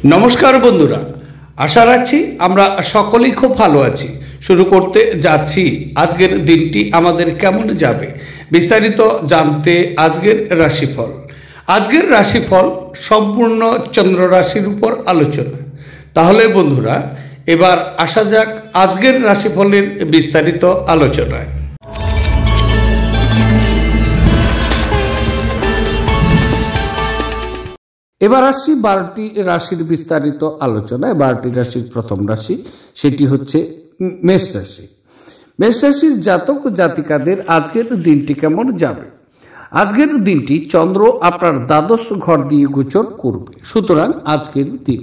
নমস্কার বন্ধুরা, আশা রাখছি আমরা সকলেই খুব ভালো আছি। শুরু করতে যাচ্ছি আজকের দিনটি আমাদের কেমন যাবে বিস্তারিত জানতে আজকের রাশিফল। আজকের রাশিফল সম্পূর্ণ চন্দ্র রাশির উপর আলোচনা। তাহলে বন্ধুরা, এবার আসা যাক আজকের রাশিফলের বিস্তারিত আলোচনায়। এবার আসছি 12টি রাশির বিস্তারিত আলোচনায়। 12টি রাশির প্রথম রাশি, সেটি হচ্ছে মেষ রাশি। মেষ রাশির জাতক ও জাতিকাদের আজকের দিনটি কেমন যাবে? আজকের দিনটি চন্দ্র আপনার দ্বাদশ ঘর দিয়ে গোচর করবে, সুতরাং আজকের দিন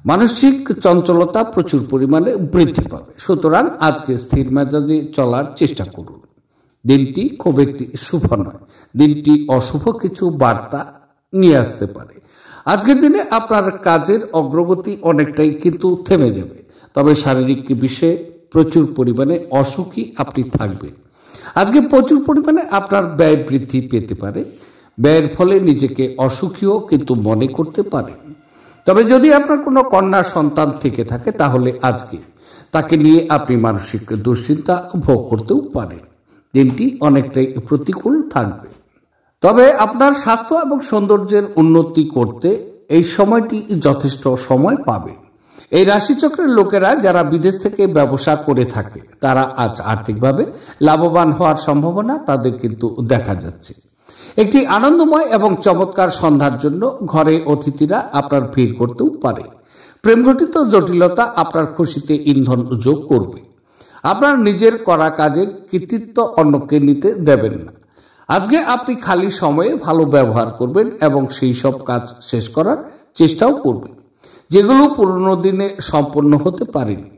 মানসিক চঞ্চলতা প্রচুর পরিমাণে বৃদ্ধি পাবে। সুতরাং আজকে স্থির মেজাজে চলার চেষ্টা করুন। দিনটি খুব একটি শুভ নয়, দিনটি অশুভ কিছু বার্তা নিয়ে আসতে পারে। আজকের দিনে আপনার কাজের অগ্রগতি অনেকটাই কিন্তু থেমে যাবে, তবে শারীরিক বিষয়ে প্রচুর পরিমাণে অসুখী আপনি থাকবেন। আজকে প্রচুর পরিমাণে আপনার ব্যয় বৃদ্ধি পেতে পারে। ব্যয়ের ফলে নিজেকে অসুখীও কিন্তু মনে করতে পারেন। তবে যদি আপনার কোনো কন্যা সন্তান থেকে থাকে, তাহলে আজকে তাকে নিয়ে আপনি মানসিক দুশ্চিন্তা ভোগ করতেও পারেন। দিনটি অনেকটাই প্রতিকূল থাকবে। তবে আপনার স্বাস্থ্য এবং সৌন্দর্যের উন্নতি করতে এই সময়টি যথেষ্ট সময় পাবে। এই রাশিচক্রের লোকেরা যারা বিদেশ থেকে ব্যবসা করে থাকে, তারা আজ আর্থিকভাবে লাভবান হওয়ার সম্ভাবনা তাদের কিন্তু দেখা যাচ্ছে। একটি আনন্দময় এবং চমৎকার সন্ধ্যার জন্য ঘরে অতিথিরা আপনার ভিড় করতেও পারে। প্রেমঘটিত জটিলতা আপনার খুশিতে ইন্ধন যোগ করবে। আপনার নিজের করা কাজের কৃতিত্ব অন্যকে নিতে দেবেন না। আজকে আপনি খালি সময়ে ভালো ব্যবহার করবেন এবং সেই সব কাজ শেষ করার চেষ্টাও করবেন যেগুলো পুরনো দিনে সম্পন্ন হতে পারেনি।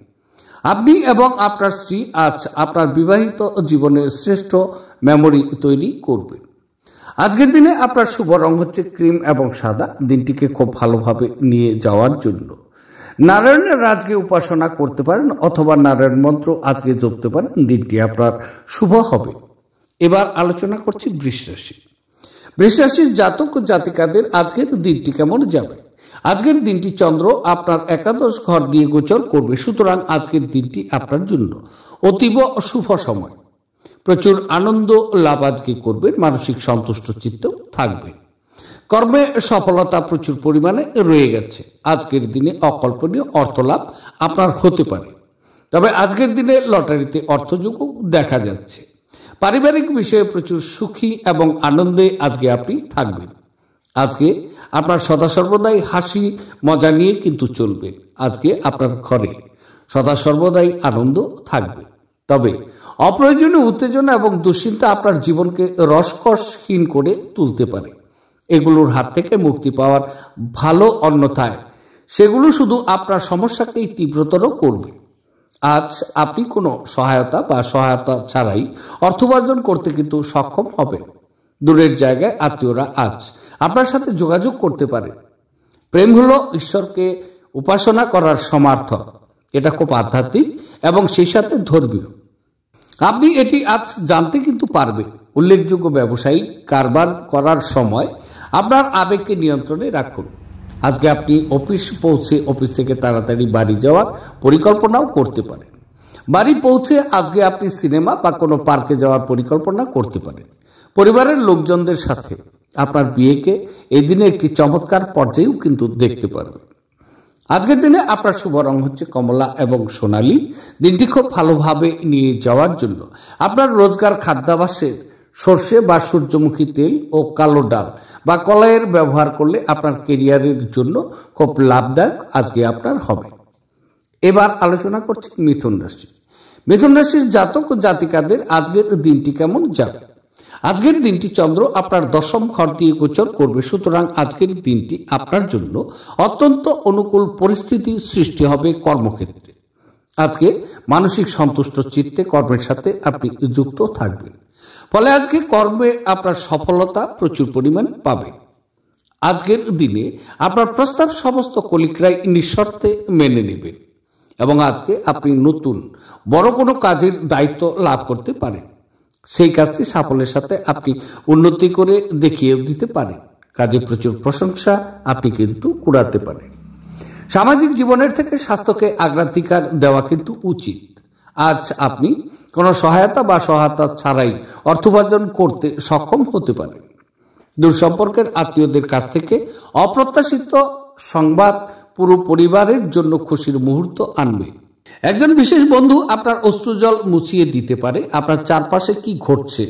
আপনি এবং আপনার স্ত্রী আজ আপনার বিবাহিত জীবনের শ্রেষ্ঠ মেমোরি তৈরি করবেন। আজকের দিনে আপনার শুভ রং হচ্ছে ক্রিম এবং সাদা। দিনটিকে খুব ভালোভাবে নিয়ে যাওয়ার জন্য নারায়ণের আজকে উপাসনা করতে পারেন অথবা নারায়ণ মন্ত্র আজকে জপতে পারেন। দিনটি আপনার শুভ হবে। এবার আলোচনা করছি বৃষ রাশি। বৃষ রাশির জাতক ও জাতিকাদের আজকের দিনটি কেমন যাবে? আজকের দিনটি চন্দ্র আপনার একাদশ ঘর দিয়ে গোচর করবে, সুতরাং আজকের দিনটি আপনার জন্য অতীব শুভ সময়। প্রচুর আনন্দ লাভ আজকে করবেন, মানসিক সন্তুষ্ট চিত্ত থাকবে। কর্মে সফলতা প্রচুর পরিমাণে রয়ে গেছে। আজকের দিনে অকল্পনীয় অর্থ লাভ আপনার হতে পারে, তবে আজকের দিনে লটারিতে অর্থযোগও দেখা যাচ্ছে। পারিবারিক বিষয়ে প্রচুর সুখী এবং আনন্দে আজকে আপনি থাকবেন। আজকে আপনার সদা সর্বদাই হাসি মজা নিয়ে কিন্তু চলবে। আজকে আপনার ঘরে সদা সর্বদাই আনন্দ থাকবে, তবে অপ্রয়োজনীয় উত্তেজনা এবং দুশ্চিন্তা আপনার জীবনকে রসকসহীন করে তুলতে পারে। এগুলোর হাত থেকে মুক্তি পাওয়ার ভালো, অন্যথায় সেগুলো শুধু আপনার সমস্যাকেই তীব্রতর করবে। আজ আপনি কোনো সহায়তা ছাড়াই অর্থোপার্জন করতে কিন্তু সক্ষম হবেন। দূরের জায়গায় আত্মীয়রা আজ আপনার সাথে যোগাযোগ করতে পারে। প্রেম হলো ঈশ্বরকে উপাসনা করার সমার্থক। এটা খুব আধ্যাত্মিক এবং সেই সাথে ধর্মীয়। আপনি এটি আজ জানতে কিন্তু পারবেন। উল্লেখযোগ্য ব্যবসায়িক কারবার করার সময় আপনার আবেগকে নিয়ন্ত্রণে রাখুন। আজকে আপনি অফিস থেকে তাড়াতাড়ি বাড়ি যাওয়ার পরিকল্পনাও করতে পারেন। বাড়ি পৌঁছে আজকে আপনি সিনেমা বা কোনো পার্কে যাওয়ার পরিকল্পনা করতে পারেন। পরিবারের লোকজনদের সাথে আপনার বিয়েকে এই দিনে একটি চমৎকার পর্যায়েও কিন্তু দেখতে পারবেন। আজকের দিনে আপনার শুভ রং হচ্ছে কমলা এবং সোনালী। দিনটি খুব ভালোভাবে নিয়ে যাওয়ার জন্য আপনার রোজগার খাদ্যাভ্যাসের সর্ষে বা সূর্যমুখী তেল ও কালো ডাল বা কলাইয়ের ব্যবহার করলে আপনার কেরিয়ারের জন্য খুব লাভদায়ক আজকে আপনার হবে। এবার আলোচনা করছি মিথুন রাশি। মিথুন রাশির জাতক ও জাতিকাদের আজকের দিনটি কেমন যাবে? আজকের দিনটি চন্দ্র আপনার দশম ঘর দিয়ে গোচর করবে, সুতরাং আজকের দিনটি আপনার জন্য অত্যন্ত অনুকূল পরিস্থিতি সৃষ্টি হবে কর্মক্ষেত্রে। আজকে মানসিক সন্তুষ্ট চিত্তে কর্মের সাথে আপনি যুক্ত থাকবেন, ফলে আজকে কর্মে আপনার সফলতা প্রচুর পরিমাণে পাবে। আজকের দিনে আপনার প্রস্তাব সমস্ত কলিগরাই নিঃশর্তে মেনে নেবেন এবং আজকে আপনি নতুন বড় কোনো কাজের দায়িত্ব লাভ করতে পারেন। সেই কাজটি সাফল্যের সাথে আপনি উন্নতি করে দেখিয়ে দিতে পারেন। কাজে প্রচুর প্রশংসা আপনি কিন্তু কুড়াতে পারেন। সামাজিক জীবনের থেকে স্বাস্থ্যকে অগ্রাধিকার দেওয়া কিন্তু উচিত। আজ আপনি কোনো সহায়তা বা সহায়তা ছাড়াই অর্থ উপার্জন করতে সক্ষম হতে পারেন। দূর সম্পর্কের আত্মীয়দের কাছ থেকে অপ্রত্যাশিত সংবাদ পুরো পরিবারের জন্য খুশির মুহূর্ত আনবে। একজন বিশেষ বন্ধু আপনার অশ্রুজল মুছিয়ে দিতে পারে। আপনার চারপাশে কি ঘটছে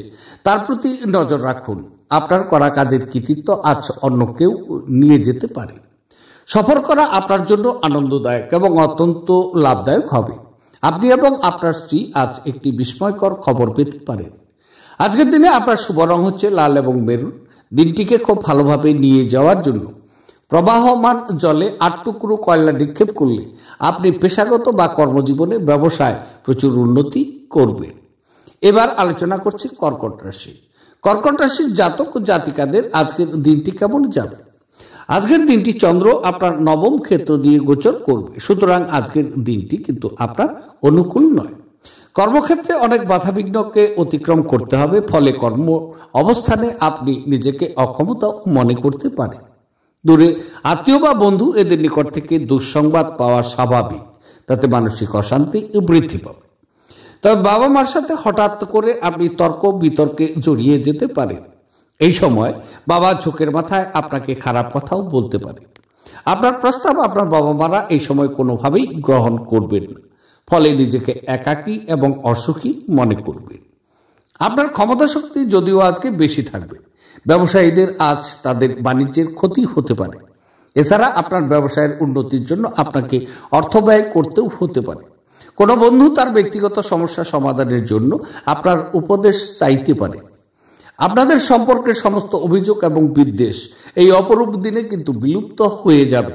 তার প্রতি নজর রাখুন। আপনার করা কাজের কৃতিত্ব আজ অন্য কেউ নিয়ে যেতে পারে। সফর করা আপনার জন্য আনন্দদায়ক এবং অত্যন্ত লাভদায়ক হবে। আপনি এবং আপনার স্ত্রী আজ একটি বিস্ময়কর খবর পেতে পারেন। আজকের দিনে আপনার শুভ রং হচ্ছে লাল এবং মেরুন। দিনটিকে খুব ভালোভাবে নিয়ে যাওয়ার জন্য প্রবাহমান জলে 8 টুকরো কয়লা নিক্ষেপ করলে আপনি পেশাগত বা কর্মজীবনে ব্যবসায় প্রচুর উন্নতি করবেন। এবার আলোচনা করছি কর্কট রাশি। কর্কট রাশির জাতক ও জাতিকাদের আজকের দিনটি কেমন যাবে? আজকের দিনটি চন্দ্র আপনার নবম ক্ষেত্র দিয়ে গোচর করবে, সুতরাং আজকের দিনটি কিন্তু আপনার অনুকূল নয়। কর্মক্ষেত্রে অনেক বাধাবিঘ্নকে অতিক্রম করতে হবে, ফলে কর্ম অবস্থানে আপনি নিজেকে অক্ষমতা মনে করতে পারেন। দূরে আত্মীয় বা বন্ধু এদের নিকট থেকে দুঃসংবাদ পাওয়া স্বাভাবিক, তাতে মানসিক অশান্তি বৃদ্ধি পাবে। তবে বাবা মার সাথে হঠাৎ করে আপনি তর্ক বিতর্কে জড়িয়ে যেতে পারেন। এই সময় বাবা ঝোঁকের মাথায় আপনাকে খারাপ কথাও বলতে পারে। আপনার প্রস্তাব আপনার বাবা মারা এই সময় কোনোভাবেই গ্রহণ করবেন না, ফলে নিজেকে একাকী এবং অসুখী মনে করবেন। আপনার ক্ষমতা শক্তি যদিও আজকে বেশি থাকবে, ব্যবসায়ীদের আজ তাদের বাণিজ্যের ক্ষতি হতে পারে। এছাড়া আপনার ব্যবসায়ের উন্নতির জন্য আপনাকে অর্থ ব্যয় করতেও হতে পারে। কোনো বন্ধু তার ব্যক্তিগত সমস্যা সমাধানের জন্য আপনার উপদেশ চাইতে পারে। আপনাদের সম্পর্কের সমস্ত অভিযোগ এবং বিদ্বেষ এই অপরূপ দিনে কিন্তু বিলুপ্ত হয়ে যাবে।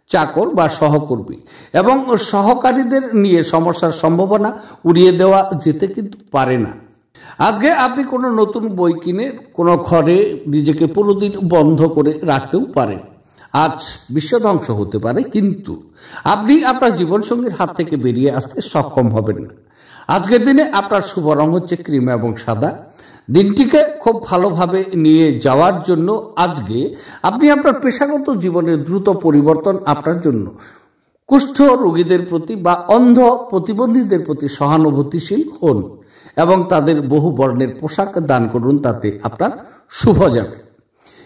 চাকর বা সহকর্মী এবং সহকারীদের নিয়ে সমস্যার সম্ভাবনা উড়িয়ে দেওয়া যেতে কিন্তু পারে না। আজকে আপনি কোনো নতুন বই কিনে কোনো ঘরে নিজেকে পুরোদিন বন্ধ করে রাখতেও পারেন। আজ বিশ্ব ধ্বংস হতে পারে, কিন্তু আপনি আপনার জীবনসঙ্গীর হাত থেকে বেরিয়ে আসতে সক্ষম হবেন না। আজকের দিনে আপনার শুভ রং হচ্ছে ক্রিম এবং সাদা। দিনটিকে খুব ভালোভাবে নিয়ে যাওয়ার জন্য আজকে আপনি আপনার পেশাগত জীবনের দ্রুত পরিবর্তন আপনার জন্য কুষ্ঠ রোগীদের প্রতি বা অন্ধ প্রতিবন্ধীদের প্রতি সহানুভূতিশীল হন এবং তাদের বহু বর্ণের পোশাক দান করুন, তাতে আপনার শুভ যাবে।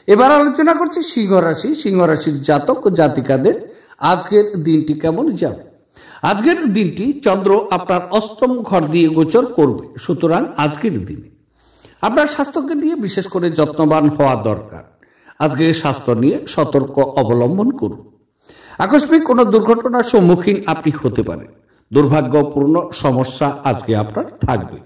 এবার আলোচনা করছি সিংহ রাশি। সিংহ রাশির জাতক ও জাতিকাদের আজকের দিনটি কেমন যাবে? আজকের দিনটি চন্দ্র আপনার অষ্টম ঘর দিয়ে গোচর করবে, সুতরাং আজকের দিনে আপনার স্বাস্থ্যকে নিয়ে বিশেষ করে যত্নবান হওয়া দরকার। আজকে স্বাস্থ্য নিয়ে সতর্ক অবলম্বন করুন। আকস্মিক কোনো দুর্ঘটনার সম্মুখীন আপনি হতে পারেন। দুর্ভাগ্যপূর্ণ সমস্যা আজকে আপনার থাকবে।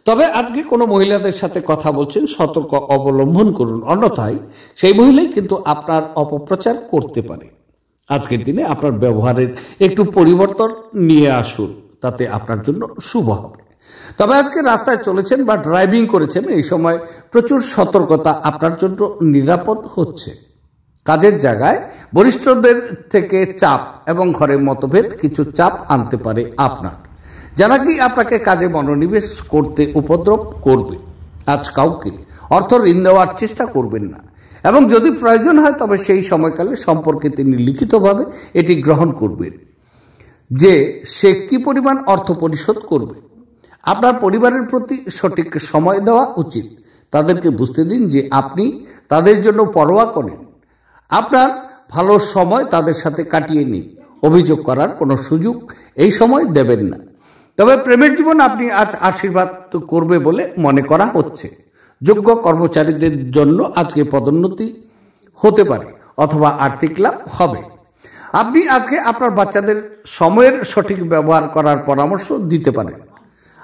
তবে আজকে কোনো মহিলাদের সাথে কথা বলছেন, সতর্ক অবলম্বন করুন, অন্যথায় সেই মহিলাই কিন্তু আপনার অপপ্রচার করতে পারে। আজকের দিনে আপনার ব্যবহারের একটু পরিবর্তন নিয়ে আসুন, তাতে আপনার জন্য শুভ হবে। তবে আজকে রাস্তায় চলেছেন বা ড্রাইভিং করেছেন, এই সময় প্রচুর সতর্কতা আপনার জন্য নিরাপদ হচ্ছে। কাজের জায়গায় বরিষ্ঠদের থেকে চাপ এবং ঘরের মতভেদ কিছু চাপ আনতে পারে আপনার, যা নাকি আপনাকে কাজে মনোনিবেশ করতে উপদ্রব করবে। আজ কাউকে অর্থ ঋণ দেওয়ার চেষ্টা করবেন না, এবং যদি প্রয়োজন হয় তবে সেই সময়কালে সম্পর্কে তিনি লিখিতভাবে এটি গ্রহণ করবেন যে সে কি পরিমাণ অর্থ পরিশোধ করবে। আপনার পরিবারের প্রতি সঠিক সময় দেওয়া উচিত। তাদেরকে বুঝতে দিন যে আপনি তাদের জন্য পরোয়া করেন। আপনার ভালো সময় তাদের সাথে কাটিয়ে নিন। অভিযোগ করার কোনো সুযোগ এই সময় দেবেন না। তবে প্রেমের জীবন আপনি আজ আশীর্বাদ করবে বলে মনে করা হচ্ছে। যোগ্য কর্মচারীদের জন্য আজকে পদোন্নতি হতে পারে অথবা আর্থিক লাভ হবে। আপনি আজকে আপনার বাচ্চাদের সময়ের সঠিক ব্যবহার করার পরামর্শ দিতে পারেন।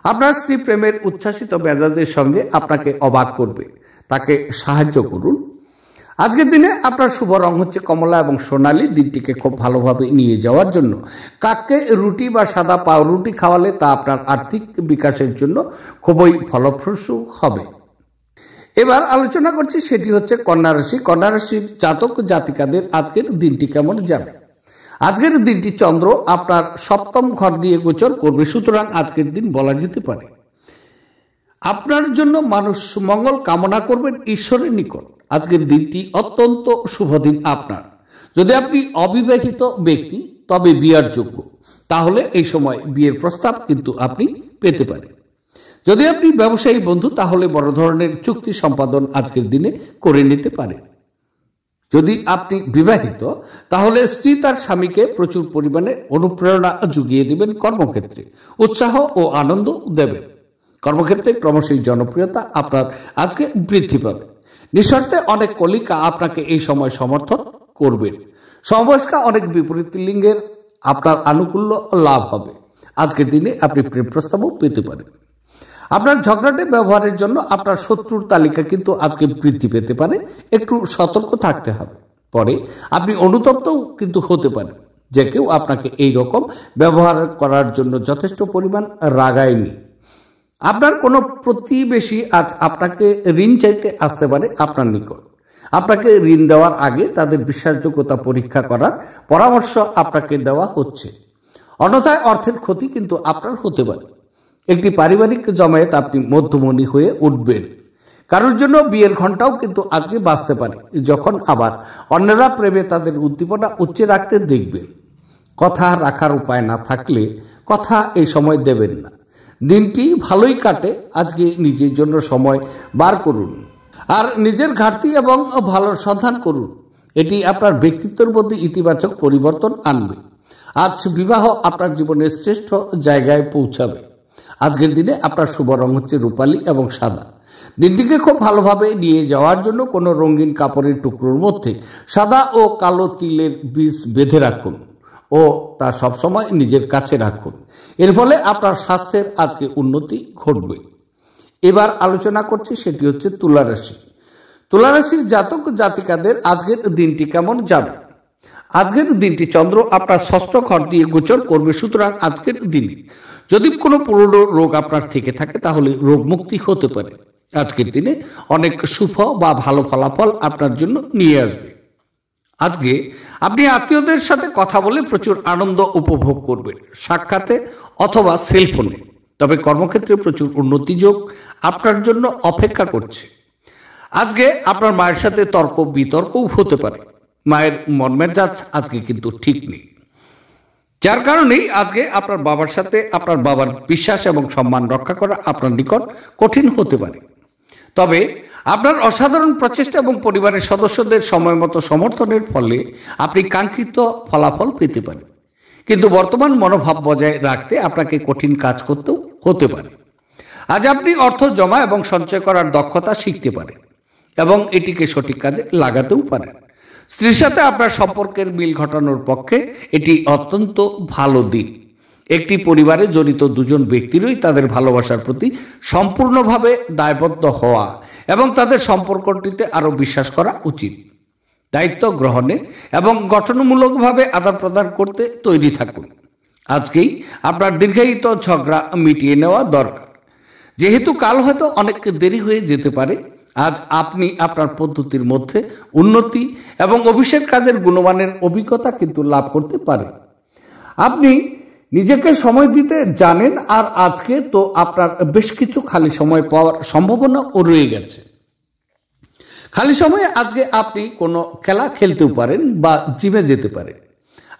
আপনার স্ত্রী প্রেমের উচ্ছ্বাসিত মেজাজের সঙ্গে আপনাকে অবাক করবে, তাকে সাহায্য করুন। আজকের দিনে আপনার শুভ রং হচ্ছে কমলা এবং সোনালী। দিনটিকে খুব ভালোভাবে নিয়ে যাওয়ার জন্য কাককে রুটি বা সাদা পাউরুটি খাওয়ালে তা আপনার আর্থিক বিকাশের জন্য খুবই ফলপ্রসূ হবে। এবার আলোচনা করছি, সেটি হচ্ছে কন্যা রাশি। কন্যা রাশির জাতক জাতিকাদের আজকের দিনটি কেমন যাবে? আজকের দিনটি চন্দ্র আপনার সপ্তম ঘর দিয়ে গোচর করবে, সুতরাং আজকের দিন বলা যেতে পারে আপনার জন্য মানুষ মঙ্গল কামনা করবেন ঈশ্বরের নিকট। আজকের দিনটি অত্যন্ত শুভ দিন আপনার। যদি আপনি অবিবাহিত ব্যক্তি তবে বিয়ার যোগ্য, তাহলে এই সময় বিয়ের প্রস্তাব কিন্তু আপনি পেতে পারেন। যদি আপনি ব্যবসায়ী বন্ধু, তাহলে বড় ধরনের চুক্তি সম্পাদন আজকের দিনে করে নিতে পারেন। যদি আপনি বিবাহিত, তাহলে স্ত্রী তার স্বামীকে প্রচুর পরিমাণে অনুপ্রেরণা জুগিয়ে দিবেন, কর্মক্ষেত্রে উৎসাহ ও আনন্দ দেবেন। কর্মক্ষেত্রে ক্রমশই জনপ্রিয়তা আপনার আজকে বৃদ্ধি পাবে। নিঃশর্তে অনেক কলিকা আপনাকে এই সময় সমর্থন করবেন। সমবয়স্কা অনেক বিপরীত লিঙ্গের আপনার আনুকূল্য লাভ হবে। আজকের দিনে আপনি প্রেম প্রস্তাবও পেতে পারেন। আপনার ঝগড়াটে ব্যবহারের জন্য আপনার শত্রুর তালিকা কিন্তু আজকে বৃদ্ধি পেতে পারে, একটু সতর্ক থাকতে হবে। পরে আপনি অনুতপ্তও কিন্তু হতে পারেন যে কেউ আপনাকে এই রকম ব্যবহার করার জন্য যথেষ্ট পরিমাণ রাগায়নি। আপনার কোনো প্রতিবেশী আজ আপনাকে ঋণ চাইতে আসতে পারে আপনার নিকট। আপনাকে ঋণ দেওয়ার আগে তাদের বিশ্বাসযোগ্যতা পরীক্ষা করার পরামর্শ আপনাকে দেওয়া হচ্ছে, অন্যথায় অর্থের ক্ষতি কিন্তু আপনার হতে পারে। একটি পারিবারিক জমায়েত আপনি মধ্যমণি হয়ে উঠবেন। কারোর জন্য বিয়ের ঘন্টাও কিন্তু আজকে বাজতে পারে, যখন আবার অন্যরা প্রেমে তাদের উদ্দীপনা উচ্চে রাখতে দেখবেন। কথা রাখার উপায় না থাকলে কথা এই সময় দেবেন না। দিনটি ভালোই কাটে, আজকে নিজের জন্য সময় বার করুন আর নিজের ঘাটতি এবং ভালোর সন্ধান করুন। এটি আপনার ব্যক্তিত্বের মধ্যে ইতিবাচক পরিবর্তন আনবে। আজ বিবাহ আপনার জীবনের শ্রেষ্ঠ জায়গায় পৌঁছাবে। আজকের দিনে আপনার শুভ রং হচ্ছে রূপালী এবং সাদা। দিনটিকে খুব ভালোভাবে নিয়ে যাওয়ার জন্য কোনো রঙিন কাপড়ের টুকরোর মধ্যে সাদা ও কালো তিলের বীজ বেঁধে রাখুন ও তা সবসময় নিজের কাছে রাখুন। এর ফলে আপনার স্বাস্থ্যের আজকে উন্নতি ঘটবে। এবার আলোচনা করছি, সেটি হচ্ছে তুলা রাশি। তুলা রাশির জাতক জাতিকাদের আজকের দিনটি কেমন যাবে? আজকের দিনটি চন্দ্র আপনার ষষ্ঠ ঘর দিয়ে গোচর করবে, সুতরাং আজকের দিনে যদি কোনো পুরনো রোগ আপনার থেকে থাকে তাহলে রোগ মুক্তি হতে পারে। আজকের দিনে অনেক শুভ বা ভালো ফলাফল আপনার জন্য নিয়ে আসবে। আজকে আপনি আত্মীয়দের সাথে কথা বলে প্রচুর আনন্দ উপভোগ করবেন, সাক্ষাতে অথবা সেলফোনে। তবে কর্মক্ষেত্রে প্রচুর উন্নতি যোগ আপনার জন্য অপেক্ষা করছে। আজকে আপনার মায়ের সাথে তর্ক বিতর্কও হতে পারে। মায়ের মন মেজাজ আজকে কিন্তু ঠিক নেই, যার কারণেই আজকে আপনার বাবার সাথে আপনার বাবার বিশ্বাস এবং সম্মান রক্ষা করা আপনার নিকট কঠিন হতে পারে। তবে আপনার অসাধারণ প্রচেষ্টা এবং পরিবারের সদস্যদের সময় মতো সমর্থনের ফলে আপনি কাঙ্ক্ষিত ফলাফল পেতে পারেন। কিন্তু বর্তমান মনোভাব বজায় রাখতে আপনাকে কঠিন কাজ করতেও হতে পারে। আজ আপনি অর্থ জমা এবং সঞ্চয় করার দক্ষতা শিখতে পারেন এবং এটিকে সঠিক কাজে লাগাতেও পারেন। স্ত্রীর সাথে আপনার সম্পর্কের মিল ঘটানোর পক্ষে এটি অত্যন্ত ভালো দিন। একটি পরিবারে জড়িত দুজন ব্যক্তিরই তাদের ভালোবাসার প্রতি সম্পূর্ণভাবে দায়বদ্ধ হওয়া এবং তাদের সম্পর্কটিতে আরও বিশ্বাস করা উচিত। দায়িত্ব গ্রহণে এবং গঠনমূলকভাবে আদান প্রদান করতে তৈরি থাকুন। আজকেই আপনার দীর্ঘায়িত ঝগড়া মিটিয়ে নেওয়া দরকার, যেহেতু কাল হয়তো অনেক দেরি হয়ে যেতে পারে। আজ আপনি আপনার পদ্ধতির মধ্যে উন্নতি এবং অভিষেক কাজের গুণমানের অভিজ্ঞতা কিন্তু লাভ করতে পারেন। আপনি নিজেকে সময় দিতে জানেন, আর আজকে তো আপনার বেশ কিছু খালি সময় পাওয়ার সম্ভাবনাও রয়ে গেছে। খালি সময়ে আজকে আপনি কোনো খেলা খেলতেও পারেন বা জিমে যেতে পারেন।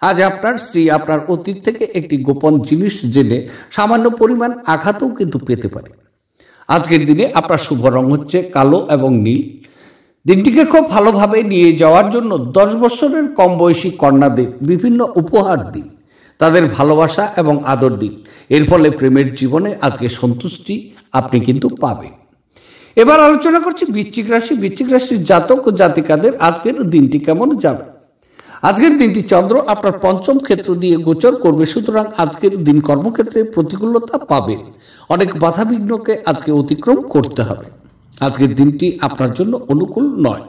আজ আপনার স্ত্রী আপনার অতীত থেকে একটি গোপন জিনিস জেনে সামান্য পরিমাণ আঘাতও কিন্তু পেতে পারে। আজকের দিনে আপনার শুভ রং হচ্ছে কালো এবং নীল। দিনটিকে খুব ভালোভাবে নিয়ে যাওয়ার জন্য 10 বছরের কম বয়সী কন্যাদের বিভিন্ন উপহার দিন, তাদের ভালোবাসা এবং আদর দিন। এর ফলে প্রেমের জীবনে আজকে সন্তুষ্টি আপনি কিন্তু পাবেন। এবার আলোচনা করছি বৃশ্চিক রাশি। বৃশ্চিক রাশির জাতক ও জাতিকাদের আজকের দিনটি কেমন যাবে? আজকের দিনটি চন্দ্র আপনার পঞ্চম ক্ষেত্র দিয়ে গোচর করবে, সুতরাং আজকের দিন কর্মক্ষেত্রে প্রতিকূলতা পাবেন। অনেক বাধাবিঘ্নকে আজকে অতিক্রম করতে হবে। আজকের দিনটি আপনার জন্য অনুকূল নয়।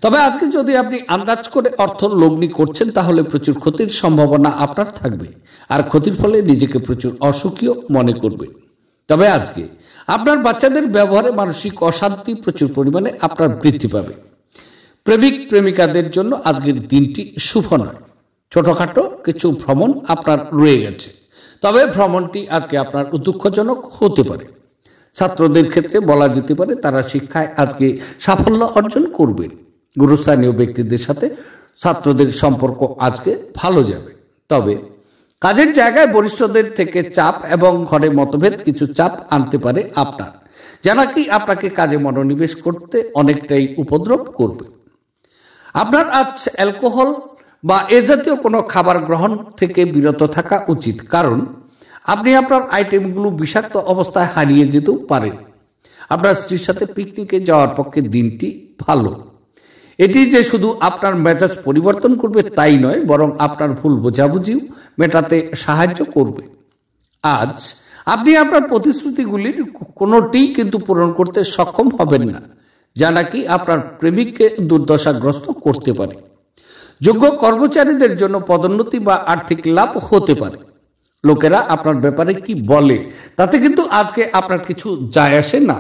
তবে আজকে যদি আপনি আন্দাজ করে অর্থ লগ্নি করছেন তাহলে প্রচুর ক্ষতির সম্ভাবনা আপনার থাকবে, আর ক্ষতির ফলে নিজেকে প্রচুর অসুখীও মনে করবেন। তবে আজকে আপনার বাচ্চাদের ব্যবহারে মানসিক অশান্তি প্রচুর পরিমাণে আপনার বৃদ্ধি পাবে। প্রেমিক প্রেমিকাদের জন্য আজকের দিনটি শুভ নয়। ছোটখাটো কিছু ভ্রমণ আপনার রয়ে গেছে, তবে ভ্রমণটি আজকে আপনার দুঃখজনক হতে পারে। ছাত্রদের ক্ষেত্রে বলা যেতে পারে তারা শিক্ষায় আজকে সাফল্য অর্জন করবেন। গুরুস্থানীয় ব্যক্তিদের সাথে ছাত্রদের সম্পর্ক আজকে ভালো যাবে। তবে কাজের জায়গায় বরিষ্ঠদের থেকে চাপ এবং ঘরে মতভেদ কিছু চাপ আনতে পারে আপনার, যা নাকি আপনাকে কাজে মনোনিবেশ করতে অনেকটাই উপদ্রব করবে। আপনার আজ অ্যালকোহল বা এ জাতীয় কোনো খাবার গ্রহণ থেকে বিরত থাকা উচিত, কারণ আপনি আপনার আইটেমগুলো বিষাক্ত অবস্থায় হারিয়ে যেতেও পারেন। আপনার স্ত্রীর সাথে পিকনিকে যাওয়ার পক্ষে দিনটি ভালো। এটি যে শুধু আপনার মেজাজ পরিবর্তন করবে তাই নয়, বরং আপনার ভুল বোঝাবুঝিও মেটাতে সাহায্য করবে। আজ আপনি আপনার প্রতিশ্রুতিগুলির কোনোটিই কিন্তু পূরণ করতে সক্ষম হবেন না, যা নাকি আপনার প্রেমিককে দুর্দশাগ্রস্ত করতে পারে। যোগ্য কর্মচারীদের জন্য পদোন্নতি বা আর্থিক লাভ হতে পারে। লোকেরা আপনার ব্যাপারে কি বলে তাতে কিন্তু আজকে আপনার কিছু যায় আসে না।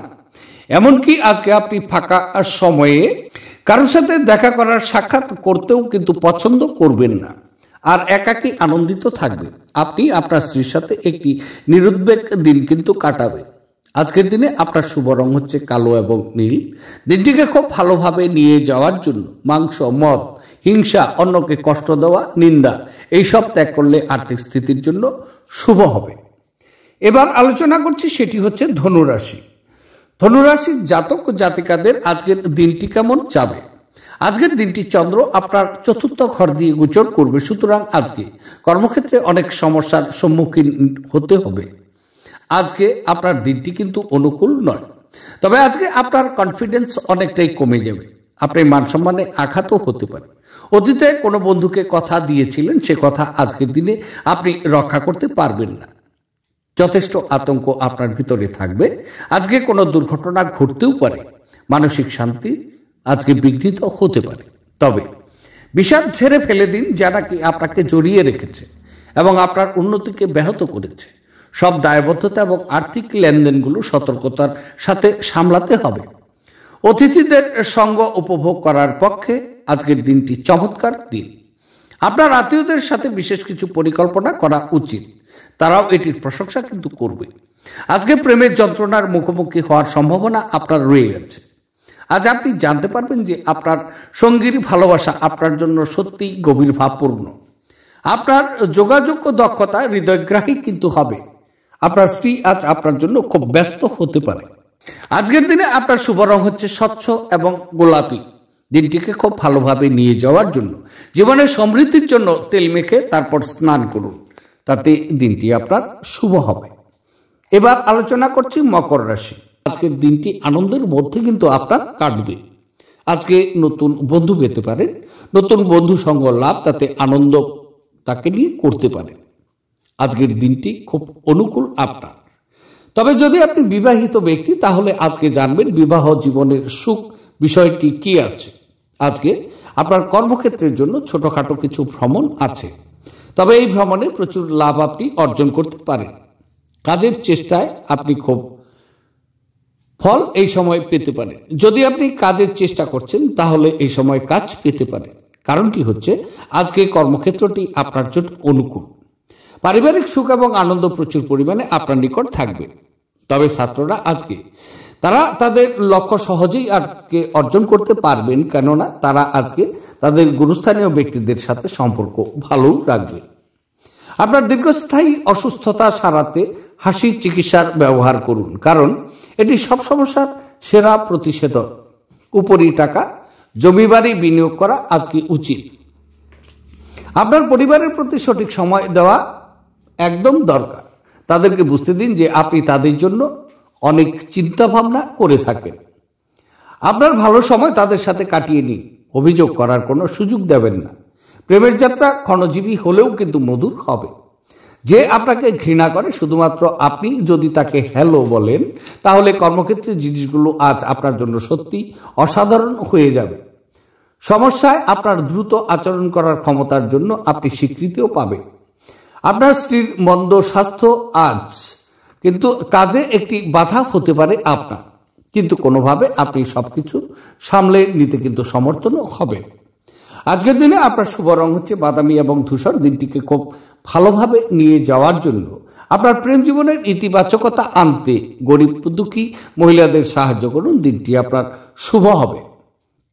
এমনকি আজকে আপনি ফাঁকা সময়ে কারোর সাথে দেখা করার সাক্ষাৎ করতেও কিন্তু পছন্দ করবেন না, আর একাকী আনন্দিত থাকবেন। আপনি আপনার স্ত্রীর সাথে একটি নিরুদ্বেগ দিন কিন্তু কাটাবেন। আজকের দিনে আপনার শুভ রং হচ্ছে কালো এবং নীল। দিনটিকে খুব ভালোভাবে নিয়ে যাওয়ার জন্য মাংস, মদ, হিংসা, অন্যকে কষ্ট দেওয়া, নিন্দা এইসব ত্যাগ করলে আর্থিক স্থিতির জন্য শুভ হবে। এবার আলোচনা করছি, সেটি হচ্ছে ধনুরাশি। ধনুরাশির জাতক জাতিকাদের আজকের দিনটি কেমন যাবে? আজকের দিনটি চন্দ্র আপনার চতুর্থ ঘর দিয়ে গোচর করবে, সুতরাং আজকে কর্মক্ষেত্রে অনেক সমস্যার সম্মুখীন হতে হবে। আজকে আপনার দিনটি কিন্তু অনুকূল নয়, তবে আজকে আপনার কনফিডেন্স অনেকটাই কমে যাবে। আপনার মান সম্মানে আঘাতও হতে পারে। অতীতে কোনো বন্ধুকে কথা দিয়েছিলেন, সে কথা আজকের দিনে আপনি রক্ষা করতে পারবেন না। যথেষ্ট আতঙ্ক আপনার ভিতরে থাকবে। আজকে কোনো দুর্ঘটনা ঘটতেও পারে। মানসিক শান্তি আজকে বিঘ্নিত হতে পারে। তবে বিষাদ ঝেড়ে ফেলে দিন, যা নাকি আপনাকে জড়িয়ে রেখেছে এবং আপনার উন্নতিকে ব্যাহত করেছে। সব দায়বদ্ধতা এবং আর্থিক লেনদেনগুলো সতর্কতার সাথে সামলাতে হবে। অতিথিদের সঙ্গ উপভোগ করার পক্ষে আজকের দিনটি চমৎকার দিন। আপনার আত্মীয়দের সাথে বিশেষ কিছু পরিকল্পনা করা উচিত, তারাও এটির প্রশংসা কিন্তু করবে। আজকে প্রেমের যন্ত্রণার মুখোমুখি হওয়ার সম্ভাবনা আপনার রয়ে গেছে। আজ আপনি জানতে পারবেন যে আপনার সঙ্গীর ভালোবাসা আপনার জন্য সত্যি গভীর ভাবপূর্ণ। আপনার যোগাযোগ দক্ষতা হৃদয়গ্রাহী কিন্তু হবে। আপনার স্ত্রী আজ আপনার জন্য খুব ব্যস্ত হতে পারে। আজকের দিনে আপনার শুভ রং হচ্ছে স্বচ্ছ এবং গোলাপি। দিনটিকে খুব ভালোভাবে নিয়ে যাওয়ার জন্য, জীবনের সমৃদ্ধির জন্য তেল মেখে তারপর স্নান করুন, তাতে দিনটি আপনার শুভ হবে। এবার আলোচনা করছি মকর রাশি। আজকের দিনটি আনন্দের মধ্যে কিন্তু আপনার কাটবে। আজকে নতুন বন্ধু পেতে পারেন, নতুন বন্ধু সঙ্গ লাভ, তাতে আনন্দ তাকে নিয়ে করতে পারেন। আজকের দিনটি খুব অনুকূল আপনার। তবে যদি আপনি বিবাহিত ব্যক্তি, তাহলে আজকে জানবেন বিবাহ জীবনের সুখ বিষয়টি কি আছে। আজকে আপনার কর্মক্ষেত্রের জন্য ছোটখাটো কিছু ভ্রমণ আছে, তবে এই ভ্রমণে প্রচুর লাভ আপনি অর্জন করতে পারেন। কাজের চেষ্টায় আপনি খুব ফল এই সময় পেতে পারেন। যদি আপনি কাজের চেষ্টা করছেন, তাহলে এই সময় কাজ পেতে পারেন। কারণটি হচ্ছে আজকে কর্মক্ষেত্রটি আপনার জন্য অনুকূল। পারিবারিক সুখ এবং আনন্দ প্রচুর পরিমাণে আপনার নিকট থাকবে। তবে ছাত্ররা আজকে তারা তাদের লক্ষ্য সহজেই আজকে অর্জন করতে পারবেন, কেননা তারা আজকে তাদের গুরুস্থানীয় ব্যক্তিদের সাথে সম্পর্ক ভালো রাখবে। আপনার দীর্ঘস্থায়ী অসুস্থতা সারাতে হাসির চিকিৎসার ব্যবহার করুন, কারণ এটি সব সমস্যার সেরা প্রতিষেধক। উপরি টাকা জমিবাড়ি বিনিয়োগ করা আজকে উচিত। আপনার পরিবারের প্রতি সঠিক সময় দেওয়া একদম দরকার। তাদেরকে বুঝতে দিন যে আপনি তাদের জন্য অনেক চিন্তা ভাবনা করে থাকেন। আপনার ভালো সময় তাদের সাথে কাটিয়ে নিন। অভিযোগ করার কোনো সুযোগ দেবেন না। প্রেমের যাত্রা ক্ষণজীবী হলেও কিন্তু মধুর হবে। যে আপনাকে ঘৃণা করে, শুধুমাত্র আপনি যদি তাকে হ্যালো বলেন, তাহলে কর্মক্ষেত্রে জিনিসগুলো আজ আপনার জন্য সত্যি অসাধারণ হয়ে যাবে। সমস্যায় আপনার দ্রুত আচরণ করার ক্ষমতার জন্য আপনি স্বীকৃতিও পাবেন। আপনার স্ত্রীর মন্দ স্বাস্থ্য আজ কিন্তু কাজে একটি বাধা হতে পারে আপনার, কিন্তু কোনোভাবে আপনি সবকিছু সামলে নিতে কিন্তু সমর্থনও হবেন। আজকের দিনে আপনার শুভ রং হচ্ছে বাদামি এবং ধূসর। দিনটিকে খুব ভালোভাবে নিয়ে যাওয়ার জন্য আপনার প্রেম জীবনের ইতিবাচকতা আনতে গরিব দুঃখী মহিলাদের সাহায্য করুন। দিনটি আপনার শুভ হবে।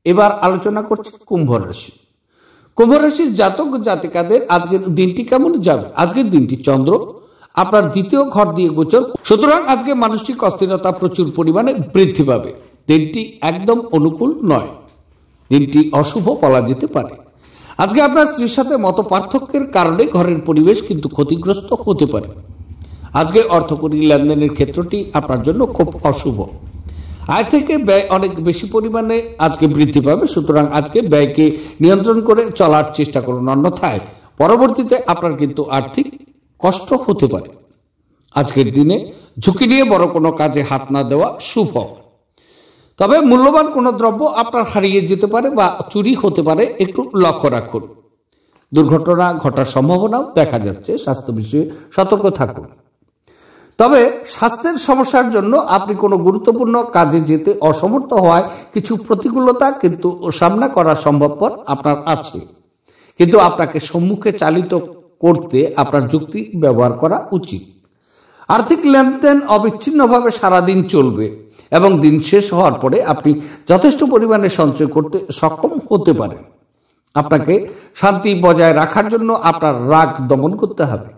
এবার আলোচনা করছি কুম্ভ রাশি। কুম্ভ রাশির জাতক জাতিকাদের আজকের দিনটি কেমন যাবে? আজকের দিনটি চন্দ্র আপনার দ্বিতীয় ঘর দিয়ে গোচর, সুতরাং আজকে মানসিক অস্থিরতা প্রচুর পরিমাণে বৃদ্ধি পাবে। দিনটি একদম অনুকূল নয়, দিনটি অশুভ বলা যেতে পারে। আজকে আপনার স্ত্রীর সাথে মত পার্থক্যের কারণে ঘরের পরিবেশ কিন্তু ক্ষতিগ্রস্ত হতে পারে। আজকে অর্থকরী লেনদেনের ক্ষেত্রটি আপনার জন্য খুব অশুভ। আয় থেকে ব্যয় অনেক বেশি পরিমাণে আজকে বৃদ্ধি পাবে, সুতরাং আজকে ব্যয়কে নিয়ন্ত্রণ করে চলার চেষ্টা করুন, অন্যথায় পরবর্তীতে আপনার কিন্তু আর্থিক কষ্ট হতে পারে। আজকের দিনে ঝুঁকি নিয়ে বড় কোনো কাজে হাত না দেওয়া শুভ। তবে মূল্যবান কোনো দ্রব্য আপনার হারিয়ে যেতে পারে বা চুরি হতে পারে, একটু লক্ষ্য রাখুন। দুর্ঘটনা ঘটার সম্ভাবনাও দেখা যাচ্ছে, স্বাস্থ্য বিষয়ে সতর্ক থাকুন। তবে স্বাস্থ্যের সমস্যার জন্য আপনি কোনো গুরুত্বপূর্ণ কাজে যেতে অসমর্থ হওয়ায় কিছু প্রতিকূলতা কিন্তু সামনা করা সম্ভবপর আপনার আছে, কিন্তু আপনাকে সম্মুখে চালিত করতে আপনার যুক্তি ব্যবহার করা উচিত। আর্থিক লেনদেন অবিচ্ছিন্নভাবে সারাদিন চলবে এবং দিন শেষ হওয়ার পরে আপনি যথেষ্ট পরিমাণে সঞ্চয় করতে সক্ষম হতে পারেন। আপনাকে শান্তি বজায় রাখার জন্য আপনার রাগ দমন করতে হবে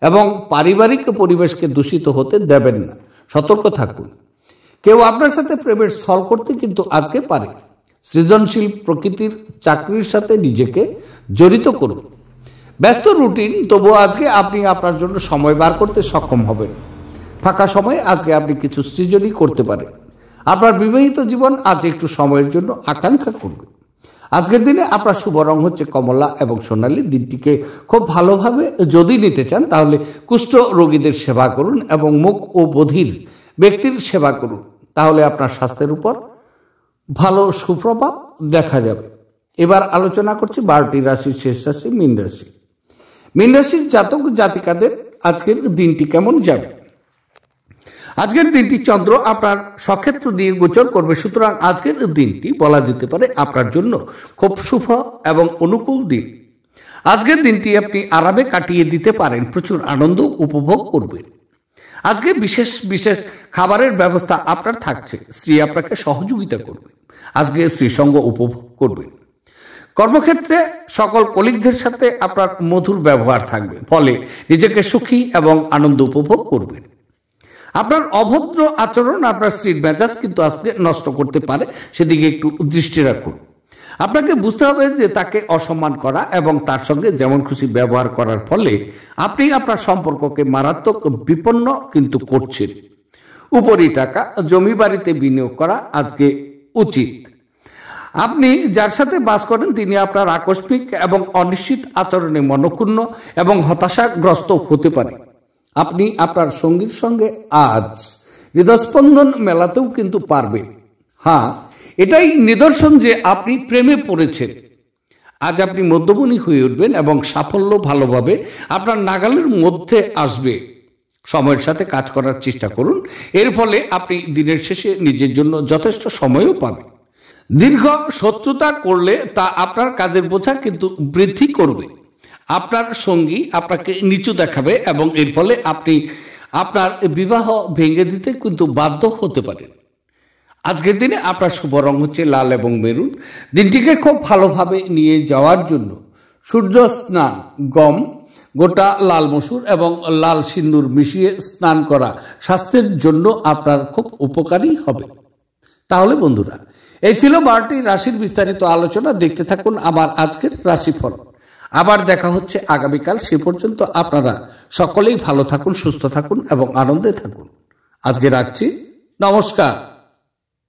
এবং পারিবারিক পরিবেশকে দূষিত হতে দেবেন না, সতর্ক থাকুন। কেউ আপনার সাথে প্রেমের ছল করতে কিন্তু আজকে পারে। সৃজনশীল প্রকৃতির চাকরির সাথে নিজেকে জড়িত করুন। ব্যস্ত রুটিন, তবুও আজকে আপনি আপনার জন্য সময় বার করতে সক্ষম হবেন। ফাঁকা সময়ে আজকে আপনি কিছু সৃজনই করতে পারেন। আপনার বিবাহিত জীবন আজ একটু সময়ের জন্য আকাঙ্ক্ষা করবে। আজকের দিনে আপনার শুভ রং হচ্ছে কমলা এবং সোনালী। দিনটিকে খুব ভালোভাবে যদি নিতে চান তাহলে কুষ্ঠ রোগীদের সেবা করুন এবং মুখ ও বধির ব্যক্তির সেবা করুন, তাহলে আপনার স্বাস্থ্যের উপর ভালো সুপ্রভাব দেখা যাবে। এবার আলোচনা করছি 12টি রাশির শেষ রাশি মীন রাশি। মীন রাশির জাতক জাতিকাদের আজকের দিনটি কেমন যাবে? আজকের দিনটি চন্দ্র আপনার সক্ষেত্র দিয়ে গোচর করবে, সুতরাং আজকের দিনটি বলা যেতে পারে আপনার জন্য খুব শুভ এবং অনুকূল দিন। আজকের দিনটি আপনি আরামে কাটিয়ে দিতে পারেন, প্রচুর আনন্দ উপভোগ করবেন। আজকে বিশেষ বিশেষ খাবারের ব্যবস্থা আপনার থাকছে, স্ত্রী আপনাকে সহযোগিতা করবে। আজকে স্ত্রীসঙ্গ উপভোগ করবেন। কর্মক্ষেত্রে সকল কলিগদের সাথে আপনার মধুর ব্যবহার থাকবে, ফলে নিজেকে সুখী এবং আনন্দ উপভোগ করবেন। আপনার অভদ্র আচরণ আপনার স্ত্রীর মেজাজ কিন্তু আজকে নষ্ট করতে পারে, সেদিকে একটু দৃষ্টি রাখুন। আপনাকে বুঝতে হবে যে তাকে অসম্মান করা এবং তার সঙ্গে যেমন খুশি ব্যবহার করার ফলে আপনি আপনার সম্পর্ককে মারাত্মক বিপন্ন কিন্তু করছেন। উপরি টাকা জমি বাড়িতে বিনিয়োগ করা আজকে উচিত। আপনি যার সাথে বাস করেন তিনি আপনার আকস্মিক এবং অনিশ্চিত আচরণে মনক্ষুণ্ণ এবং হতাশাগ্রস্ত হতে পারে। আপনি আপনার সঙ্গীর সঙ্গে আজ হৃদস্পন্দন মেলাতেও কিন্তু পারবেন। হ্যাঁ, এটাই নিদর্শন যে আপনি প্রেমে পড়েছেন। আজ আপনি মধ্যমণি হয়ে উঠবেন এবং সাফল্য ভালোভাবে আপনার নাগালের মধ্যে আসবে। সময়ের সাথে কাজ করার চেষ্টা করুন, এর ফলে আপনি দিনের শেষে নিজের জন্য যথেষ্ট সময়ও পাবেন। দীর্ঘ শত্রুতা করলে তা আপনার কাজের বোঝা কিন্তু বৃদ্ধি করবে। আপনার সঙ্গী আপনাকে নিচু দেখাবে এবং এর ফলে আপনি আপনার বিবাহ ভেঙে দিতে কিন্তু বাধ্য হতে পারেন। আজকের দিনে আপনার শুভ রং হচ্ছে লাল এবং মেরুন। দিনটিকে খুব ভালোভাবে নিয়ে যাওয়ার জন্য সূর্য স্নান, গম, গোটা লাল মসুর এবং লাল সিন্দুর মিশিয়ে স্নান করা স্বাস্থ্যের জন্য আপনার খুব উপকারী হবে। তাহলে বন্ধুরা, এই ছিল 12টি রাশির বিস্তারিত আলোচনা। দেখতে থাকুন আমার আজকের রাশিফল। আবার দেখা হচ্ছে আগামীকাল। সে পর্যন্ত আপনারা সকলেই ভালো থাকুন, সুস্থ থাকুন এবং আনন্দে থাকুন। আজকে রাখছি, নমস্কার।